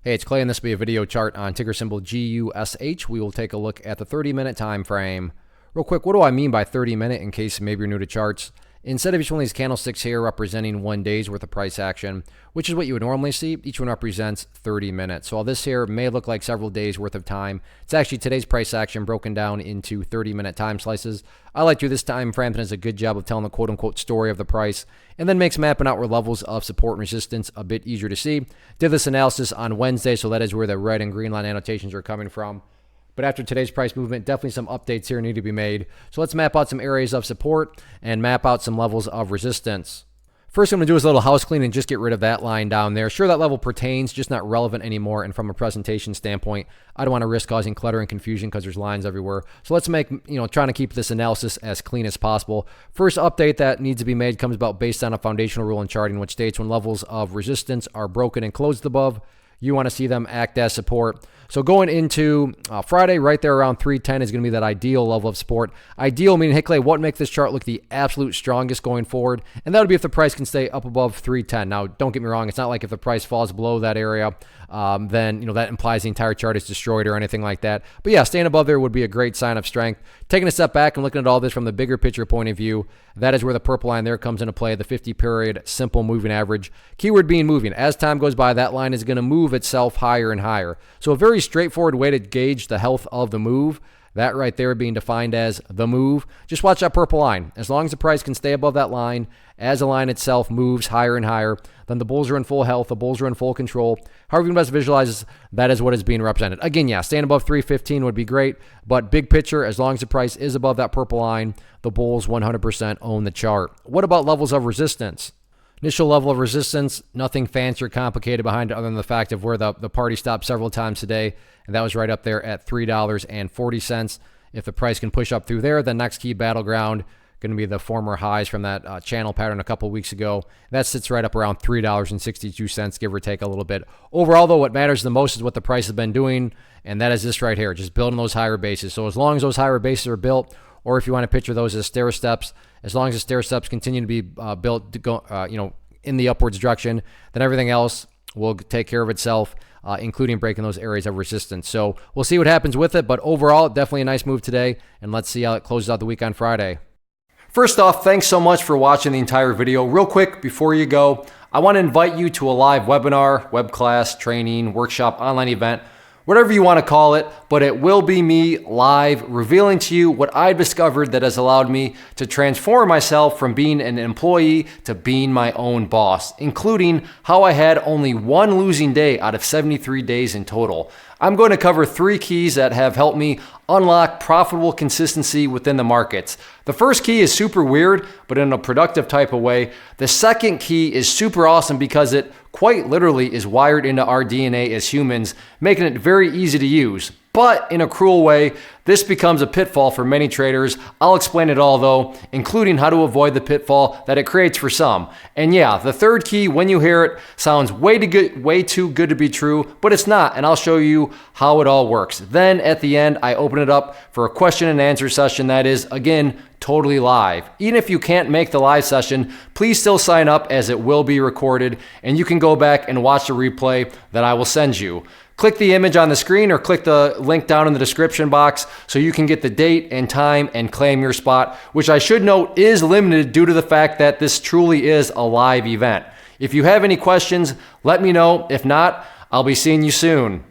Hey, it's Clay, and this will be a video chart on ticker symbol GUSH. We will take a look at the 30-minute time frame. Real quick, what do I mean by 30-minute in case maybe you're new to charts? Instead of each one of these candlesticks here representing 1 day's worth of price action, which is what you would normally see, each one represents 30 minutes. So while this here may look like several days worth of time, it's actually today's price action broken down into 30-minute time slices. I like to do this time frame that does a good job of telling the quote-unquote story of the price and then makes mapping out where levels of support and resistance a bit easier to see. Did this analysis on Wednesday, so that is where the red and green line annotations are coming from. But after today's price movement, definitely some updates here need to be made. So let's map out some areas of support and map out some levels of resistance. First, I'm going to do is a little house clean and just get rid of that line down there. Sure, that level pertains, just not relevant anymore. And from a presentation standpoint, I don't want to risk causing clutter and confusion because there's lines everywhere. So let's make, trying to keep this analysis as clean as possible. First update that needs to be made comes about based on a foundational rule in charting, which states when levels of resistance are broken and closed above, you want to see them act as support. So going into Friday, right there around 310 is going to be that ideal level of support. Ideal meaning, hey Clay, what makes this chart look the absolute strongest going forward? And that would be if the price can stay up above 310. Now, don't get me wrong. It's not like if the price falls below that area, then that implies the entire chart is destroyed or anything like that. But yeah, staying above there would be a great sign of strength. Taking a step back and looking at all this from the bigger picture point of view, that is where the purple line there comes into play, the 50-period simple moving average. Keyword being moving. As time goes by, that line is going to move itself higher and higher. So a very straightforward way to gauge the health of the move, that right there being defined as the move. Just watch that purple line. As long as the price can stay above that line, as the line itself moves higher and higher, then the bulls are in full health, the bulls are in full control. However you best visualize, that is what is being represented. Again, yeah, staying above 315 would be great, but big picture, as long as the price is above that purple line, the bulls 100% own the chart. What about levels of resistance? Initial level of resistance, nothing fancy or complicated behind it other than the fact of where the party stopped several times today, and that was right up there at $3.40. If the price can push up through there, the next key battleground going to be the former highs from that channel pattern a couple weeks ago. That sits right up around $3.62, give or take a little bit. Overall, though, what matters the most is what the price has been doing, and that is this right here, just building those higher bases. So as long as those higher bases are built, or if you want to picture those as stair steps, as long as the stair steps continue to be built to go, in the upwards direction, then everything else will take care of itself, including breaking those areas of resistance. So we'll see what happens with it, but overall, definitely a nice move today, and let's see how it closes out the week on Friday. First off, thanks so much for watching the entire video. Real quick, before you go, I want to invite you to a live webinar, web class, training, workshop, online event, whatever you want to call it, but it will be me live revealing to you what I've discovered that has allowed me to transform myself from being an employee to being my own boss, including how I had only one losing day out of 73 days in total. I'm going to cover 3 keys that have helped me unlock profitable consistency within the markets. The first key is super weird, but in a productive type of way. The second key is super awesome because it quite literally is wired into our DNA as humans, making it very easy to use. But in a cruel way, this becomes a pitfall for many traders. I'll explain it all though, including how to avoid the pitfall that it creates for some. And yeah, the third key, when you hear it, sounds way too good to be true, but it's not, and I'll show you how it all works. Then at the end, I open it up for a question and answer session that is, again, totally live. Even if you can't make the live session, please still sign up as it will be recorded, and you can go back and watch the replay that I will send you. Click the image on the screen or click the link down in the description box so you can get the date and time and claim your spot, which I should note is limited due to the fact that this truly is a live event. If you have any questions, let me know. If not, I'll be seeing you soon.